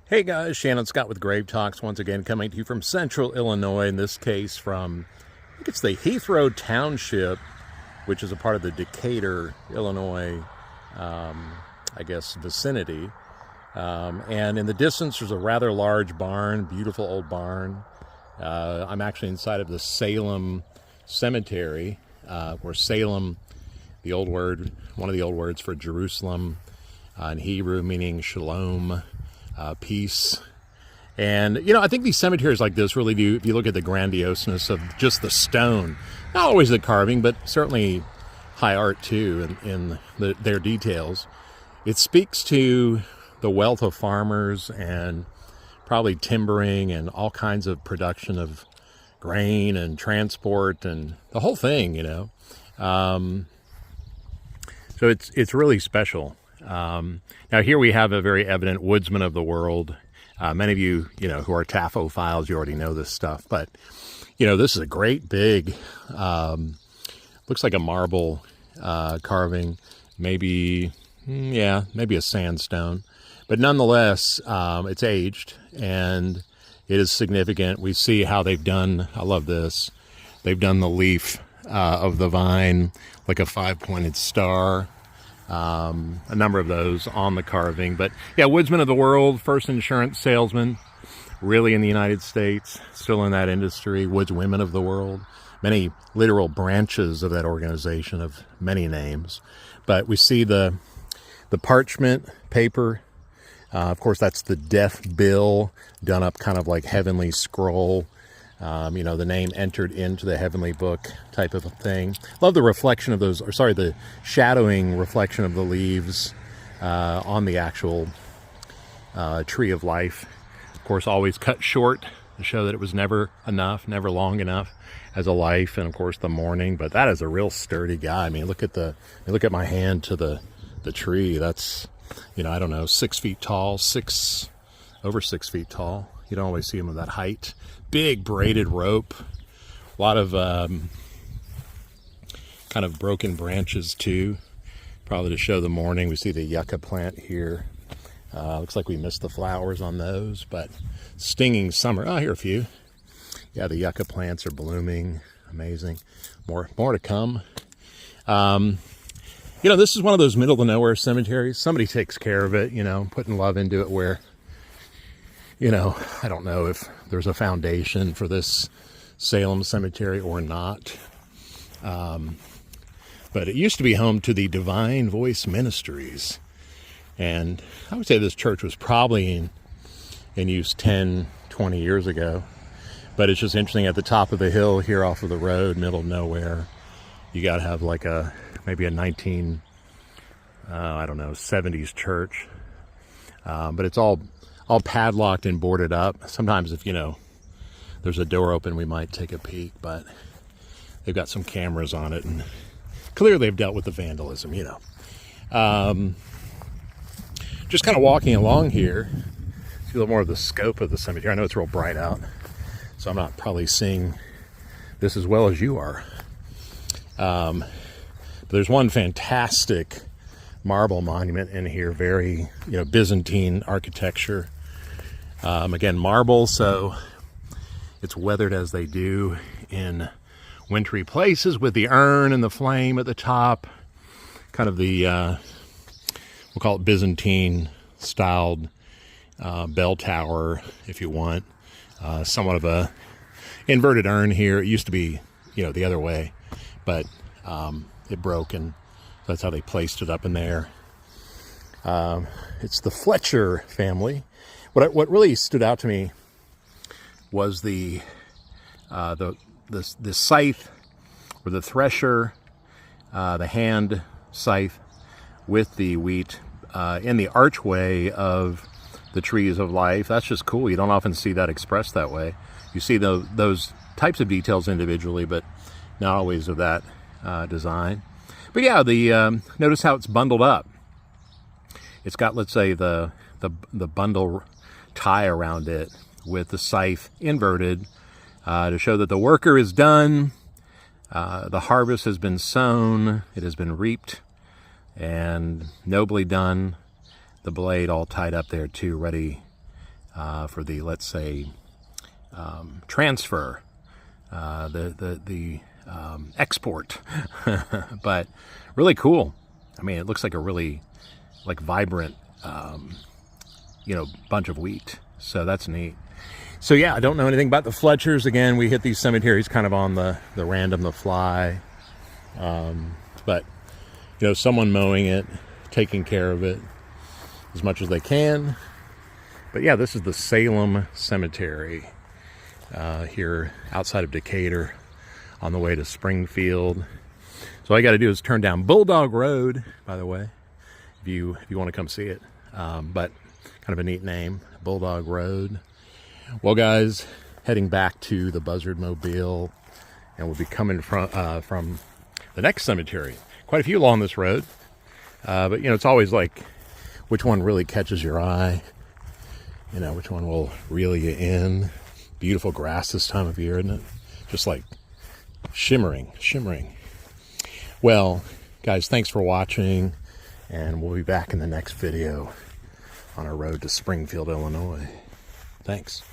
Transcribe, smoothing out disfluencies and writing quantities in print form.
Hey guys, Shannon Scott with Grave Talks once again coming to you from central Illinois, in this case from, I think it's the Heathrow Township, which is a part of the Decatur, Illinois, vicinity. And in the distance there's a rather large barn, beautiful old barn. I'm actually inside of the Salem Cemetery, where Salem, the old word, one of the old words for Jerusalem, in Hebrew meaning shalom, peace. And I think these cemeteries like this really do, if you look at the grandioseness of just the stone, not always the carving, but certainly high art too in their details, it speaks to the wealth of farmers and probably timbering and all kinds of production of grain and transport and the whole thing, so it's really special. Now here we have a very evident woodsman of the world. Many of you, who are taphophiles, you already know this stuff, but, this is a great big, looks like a marble, carving, maybe a sandstone, but nonetheless, it's aged and it is significant. We see how they've done, I love this, they've done the leaf, of the vine, like a 5-pointed star. A number of those on the carving. But yeah, woodsman of the world, first insurance salesman, really in the United States, still in that industry, woodswomen of the world, many literal branches of that organization of many names. But we see the parchment paper, of course that's the death bill done up kind of like heavenly scroll. The name entered into the heavenly book type of a thing. Love the reflection of those, the shadowing reflection of the leaves on the actual tree of life. Of course, always cut short to show that it was never enough, never long enough as a life. And of course, the mourning. But that is a real sturdy guy. I mean, look at my hand to the tree. That's, 6 feet tall, over 6 feet tall. You don't always see them of that height. Big braided rope, a lot of kind of broken branches too, probably to show the mourning. We see the yucca plant here. Looks like we missed the flowers on those, but stinging summer. Oh, here are a few. Yeah, the yucca plants are blooming. Amazing. More to come. This is one of those middle of nowhere cemeteries. Somebody takes care of it, putting love into it where, I don't know if there's a foundation for this Salem cemetery or not. But it used to be home to the Divine Voice Ministries. And I would say this church was probably in use 10, 20 years ago. But it's just interesting, at the top of the hill here off of the road, middle of nowhere, you got to have like maybe a 70s church. But it's all padlocked and boarded up. Sometimes if, there's a door open, we might take a peek, but they've got some cameras on it and clearly they've dealt with the vandalism, Just kind of walking along here, see a little more of the scope of the cemetery. I know it's real bright out, so I'm not probably seeing this as well as you are. But there's one fantastic marble monument in here, very, Byzantine architecture. Again, marble, so it's weathered as they do in wintry places, with the urn and the flame at the top. Kind of the, we'll call it Byzantine styled bell tower, if you want. Somewhat of a inverted urn here. It used to be, the other way, but it broke, and that's how they placed it up in there. It's the Fletcher family. What really stood out to me was the scythe, or the thresher, the hand scythe with the wheat in the archway of the trees of life. That's just cool. You don't often see that expressed that way. You see those types of details individually, but not always of that design. But yeah, notice how it's bundled up. It's got, let's say, the bundle tie around it with the scythe inverted to show that the worker is done. The harvest has been sown. It has been reaped and nobly done. The blade all tied up there too, ready for the, let's say, transfer, the export. But really cool. I mean, it looks like a really vibrant, bunch of wheat. So that's neat. So yeah, I don't know anything about the Fletchers. Again, we hit these cemeteries kind of on the random, the fly. But, someone mowing it, taking care of it as much as they can. But yeah, this is the Salem Cemetery here outside of Decatur on the way to Springfield. So all you got to do is turn down Bulldog Road, by the way, if you want to come see it. But kind of a neat name, Bulldog Road. Well, guys, heading back to the Buzzard Mobile, and we'll be coming from the next cemetery. Quite a few along this road, but it's always like which one really catches your eye. Which one will reel you in. Beautiful grass this time of year, isn't it? Just like shimmering. Well, guys, thanks for watching, and we'll be back in the next video on our road to Springfield, Illinois. Thanks.